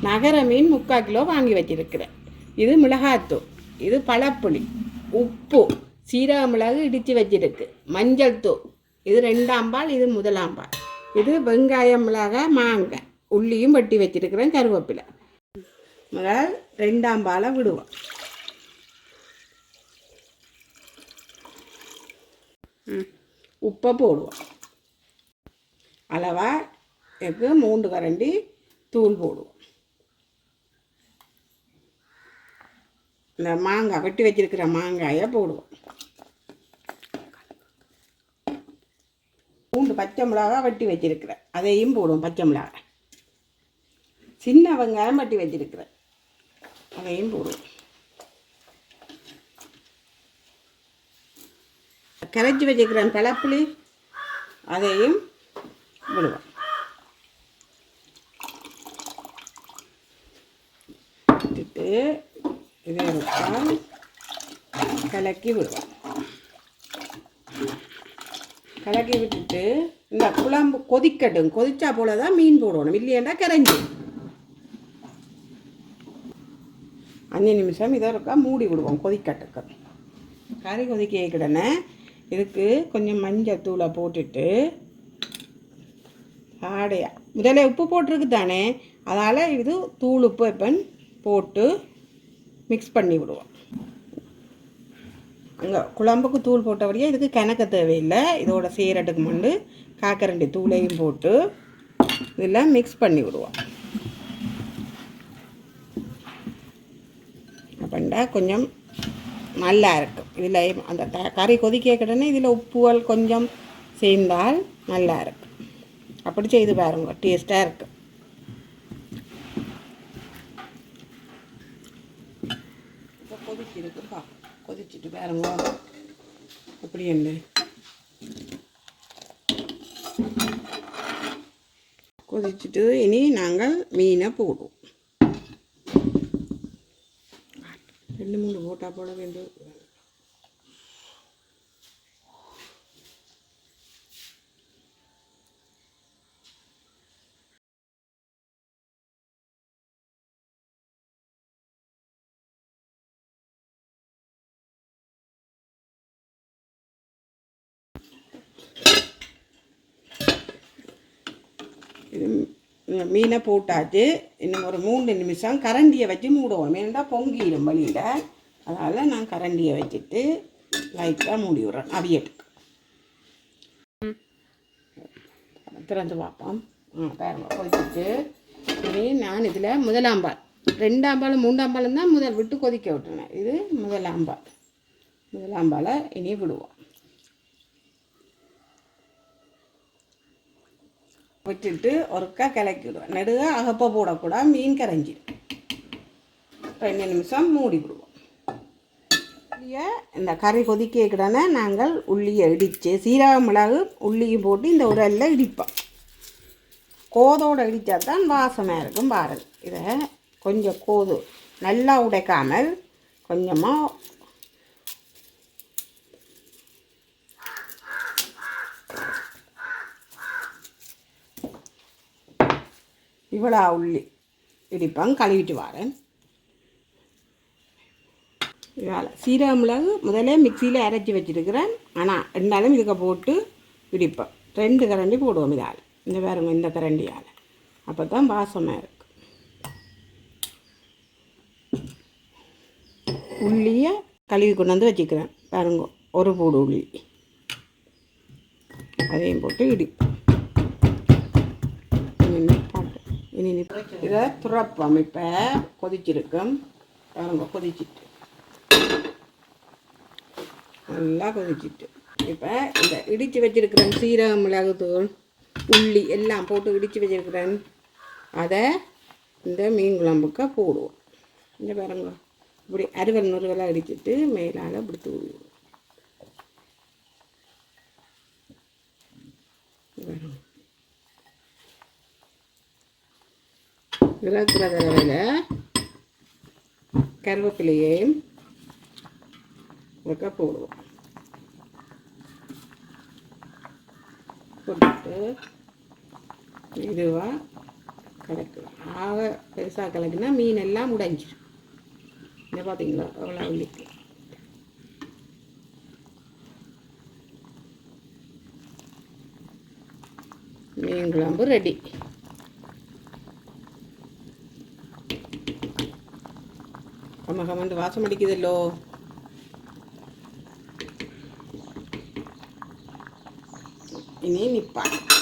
நகர மீன் 3/4 கிலோ வாங்கி வச்சிருக்கிறேன். இது மிளகாத்தூள், இது பழப்புளி, உப்பு, சீரக மிளகு இடித்து வச்சிருக்கு, மஞ்சள் தூள், இது 2ஆம் பால், இது 1ஆம் பால், இது வெங்காயம், மிளகாய், மாங்காய், உள்ளியும் வெட்டி வச்சிருக்கிறேன், கருவேப்பிலை. முதல் 2ஆம் பாலை விடுவோம். உப்பை போடுவோம். அளவாக இதுக்கு 3 கரண்டி தூள் போடுவோம். இந்த மாங்காய் வெட்டி வச்சிருக்கிற மாங்காயை போடுவோம். 3 பச்சை மிளகாய் வெட்டி வச்சிருக்கிறேன், அதையும் போடுவோம். பச்சை மிளகாய், சின்ன வெங்காயம் வெட்டி வச்சிருக்கிறேன், அதையும் போடுவோம். கரைச்சி வச்சுக்கிறேன் பழப்புளி, அதையும் விடுவோம். விட்டுட்டு இதை கலக்கி விடுவோம். கலக்கி விட்டுட்டு இந்த குழம்பு கொதிக்கட்டும். கொதிச்சா போல தான் மீன் போடணும், இல்லையாண்டா கரைஞ்சி. 5 நிமிஷம் இதை இருக்கா மூடி விடுவோம் கொதிக்கட்டுக்கு. கறி கொதிக்க வைக்கிடனே இதுக்கு கொஞ்சம் மஞ்சள் தூளை போட்டுட்டு ஆடையாக முதல்ல உப்பு போட்டிருக்கு தானே, அதால் இது தூள் உப்பு எப்பன் போட்டு மிக்ஸ் பண்ணி விடுவோம். அங்கே குழம்புக்கு தூள் போட்டபடியே இதுக்கு கணக்க தேவையில்லை. இதோட சேரட்டுக்கு முண்டு 1/4 கரண்டி தூளையும் போட்டு இதில் மிக்ஸ் பண்ணி விடுவோம். அப்படின்டா கொஞ்சம் நல்லா இருக்கும். இதில் அந்த கறி கொதிக்க கிடனே இதில் உப்புகள் கொஞ்சம் சேர்ந்தால் நல்லா இருக்கும். அப்படி செய்து பாருங்க, டேஸ்ட்டாக இருக்கும். இப்போ கொதிச்சிருக்குப்பா, கொதிச்சுட்டு பாருங்க அப்படி என்ன கொதிச்சுட்டு இனி நாங்கள் மீனை போடுவோம். 2-3 போட்டா போட வேண்டும். மீனை போட்டாச்சு. இன்னும் ஒரு 3 நிமிஷம் கரண்டியை வச்சு மூடுவோம். ஏன்னா பொங்கிடும் வழியில், அதனால் நான் கரண்டியை வச்சுட்டு லைட்டாக மூடி விட்றேன். அவியட்டுக்கு திறந்து பார்ப்போம். பாருங்க கொதிச்சுட்டு இனி நான் இதில் 1ஆம் பால், 2ஆம் பால், 3ஆம் பால் தான் முதல் விட்டு கொதிக்க விட்டுருவேன். இது 1ஆம் பால். 1ஆம் பாலை இனி விடுவோம். விட்டுட்டு ஒருக்கா கிளக்கி விடுவேன். நடுக அகப்பை போடக்கூடாது, மீன் கரைஞ்சிடும். 2 நிமிஷம் மூடி விடுவோம். இந்த கறி கொதிக்கக்கிடனே நாங்கள் உள்ளியை இடித்து சீரக மிளகு உள்ளியும் போட்டு இந்த உரலில் இடிப்போம். கோதோடு இடித்தா தான் வாசமாக இருக்கும். பாருங்கள், இதை கொஞ்சம் கோது நல்லா உடைக்காமல் கொஞ்சமாக இவ்வளோ உள்ளி இடிப்பேன். கழுவிட்டு வரேன். இதால் சீரக மிளகு முதலே மிக்சியில் அரைச்சி வச்சுருக்கிறேன். ஆனால் இருந்தாலும் இதுக்கு போட்டு இடிப்பேன். 2 கரண்டி போடுவோம் இதால். இந்த பாருங்க, இந்த கரண்டியால். அப்போ தான் வாசமாக இருக்குது. உள்ளியை கழுவி கொண்டு வந்து வச்சுக்கிறேன். பாருங்க, ஒரு போடு உள்ளி, அதையும் போட்டு இடிப்பேன். இனி இதை துறப்போம். இப்போ கொதிச்சிருக்கும் பாருங்க, கொதிச்சிட்டு நல்லா கொதிச்சிட்டு இப்போ இந்த இடித்து வச்சுருக்கிறேன் சீரக மிளகு தூள் உள்ளி எல்லாம் போட்டு இடித்து வச்சுருக்கிறேன். அதை இந்த மீன் குழம்புக்கு போடுவோம். இந்த பாருங்க, இப்படி அறுவல் நுறுவலாக இடிச்சிட்டு மேலால் இப்படி தூவிடுவோம். இறக்குற தடவையில் கருவேப்பிலையையும் வைக்க போடுவோம். போட்டுட்டு மெதுவாக கலக்கலாம். ஆக பெருசாக கலக்குனா மீன் எல்லாம் உடைஞ்சிடும். என்ன பார்த்தீங்களா அவ்வளோ உள்ளிக்கு. மீன் குழம்பு ரெடி. கமகமண்டு வாசம் அடிக்குதல்லோ. இனி நிப்பாடு.